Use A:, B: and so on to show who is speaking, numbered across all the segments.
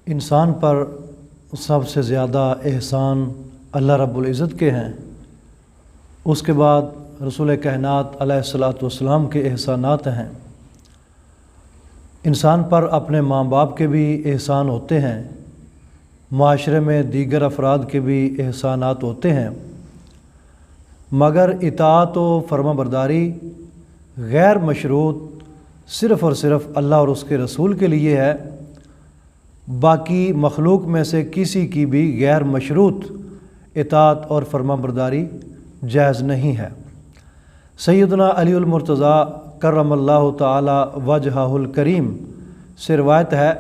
A: انسان پر سب سے زیادہ احسان اللہ رب العزت کے ہیں، اس کے بعد رسول کائنات علیہ الصلاۃ والسلام کے احسانات ہیں۔ انسان پر اپنے ماں باپ کے بھی احسان ہوتے ہیں، معاشرے میں دیگر افراد کے بھی احسانات ہوتے ہیں، مگر اطاعت و فرما برداری غیر مشروط صرف اور صرف اللہ اور اس کے رسول کے لیے ہے، باقی مخلوق میں سے کسی کی بھی غیر مشروط اطاعت اور فرما برداری جائز نہیں ہے۔ سیدنا علی المرتضیٰ کرم اللہ تعالی وجہہ الکریم سے روایت ہے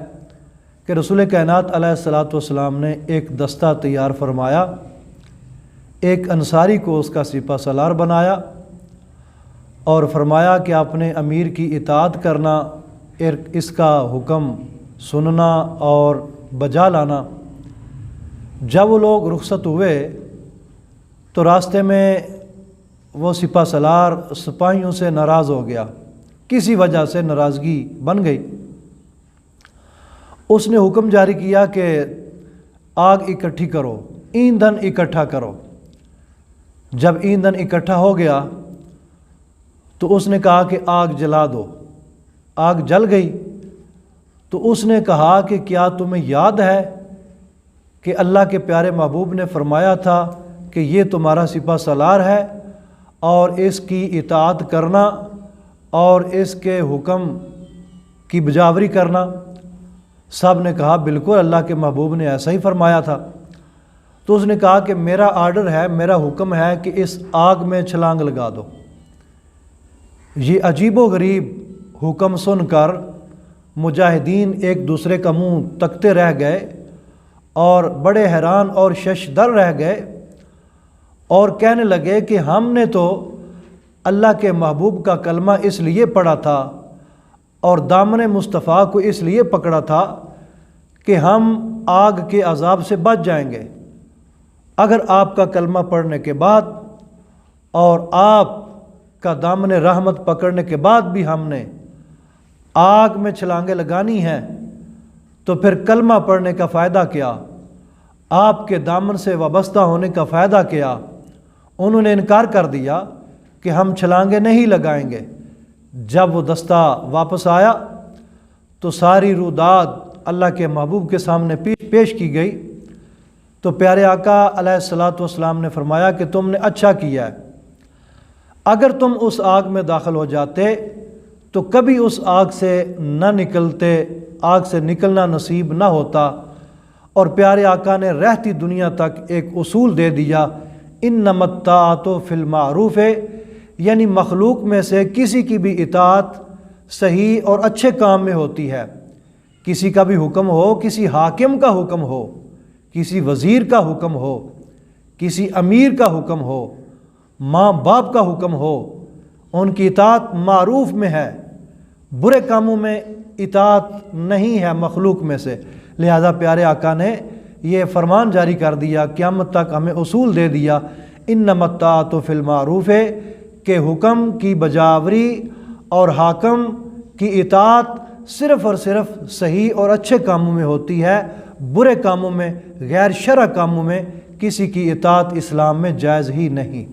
A: کہ رسول کائنات علیہ الصلاۃ والسلام نے ایک دستہ تیار فرمایا، ایک انصاری کو اس کا سپہ سالار بنایا اور فرمایا کہ اپنے امیر کی اطاعت کرنا، اس کا حکم سننا اور بجا لانا۔ جب وہ لوگ رخصت ہوئے تو راستے میں وہ سپہ سالار سپاہیوں سے ناراض ہو گیا، کسی وجہ سے ناراضگی بن گئی۔ اس نے حکم جاری کیا کہ آگ اکٹھی کرو، ایندھن اکٹھا کرو۔ جب ایندھن اکٹھا ہو گیا تو اس نے کہا کہ آگ جلا دو۔ آگ جل گئی تو اس نے کہا کہ کیا تمہیں یاد ہے کہ اللہ کے پیارے محبوب نے فرمایا تھا کہ یہ تمہارا سپہ سالار ہے اور اس کی اطاعت کرنا اور اس کے حکم کی بجاوری کرنا؟ سب نے کہا بالکل، اللہ کے محبوب نے ایسا ہی فرمایا تھا۔ تو اس نے کہا کہ میرا آرڈر ہے، میرا حکم ہے کہ اس آگ میں چھلانگ لگا دو۔ یہ عجیب و غریب حکم سن کر مجاہدین ایک دوسرے کا منہ تکتے رہ گئے اور بڑے حیران اور ششدر رہ گئے اور کہنے لگے کہ ہم نے تو اللہ کے محبوب کا کلمہ اس لیے پڑھا تھا اور دامن مصطفیٰ کو اس لیے پکڑا تھا کہ ہم آگ کے عذاب سے بچ جائیں گے۔ اگر آپ کا کلمہ پڑھنے کے بعد اور آپ کا دامن رحمت پکڑنے کے بعد بھی ہم نے آگ میں چھلانگیں لگانی ہیں تو پھر کلمہ پڑھنے کا فائدہ کیا؟ آپ کے دامن سے وابستہ ہونے کا فائدہ کیا؟ انہوں نے انکار کر دیا کہ ہم چھلانگیں نہیں لگائیں گے۔ جب وہ دستہ واپس آیا تو ساری روداد اللہ کے محبوب کے سامنے پیش کی گئی تو پیارے آقا علیہ الصلاۃ والسلام نے فرمایا کہ تم نے اچھا کیا ہے، اگر تم اس آگ میں داخل ہو جاتے تو کبھی اس آگ سے نہ نکلتے، آگ سے نکلنا نصیب نہ ہوتا۔ اور پیارے آقا نے رہتی دنیا تک ایک اصول دے دیا، انما الطاعۃ فی المعروف، یعنی مخلوق میں سے کسی کی بھی اطاعت صحیح اور اچھے کام میں ہوتی ہے۔ کسی کا بھی حکم ہو، کسی حاکم کا حکم ہو، کسی وزیر کا حکم ہو، کسی امیر کا حکم ہو، ماں باپ کا حکم ہو، ان کی اطاعت معروف میں ہے، برے کاموں میں اطاعت نہیں ہے مخلوق میں سے۔ لہذا پیارے آقا نے یہ فرمان جاری کر دیا، قیامت تک ہمیں اصول دے دیا، انما الطاعۃ فی المعروف، کہ حکم کی بجاوری اور حاکم کی اطاعت صرف اور صرف صحیح اور اچھے کاموں میں ہوتی ہے، برے کاموں میں، غیر شرع کاموں میں کسی کی اطاعت اسلام میں جائز ہی نہیں۔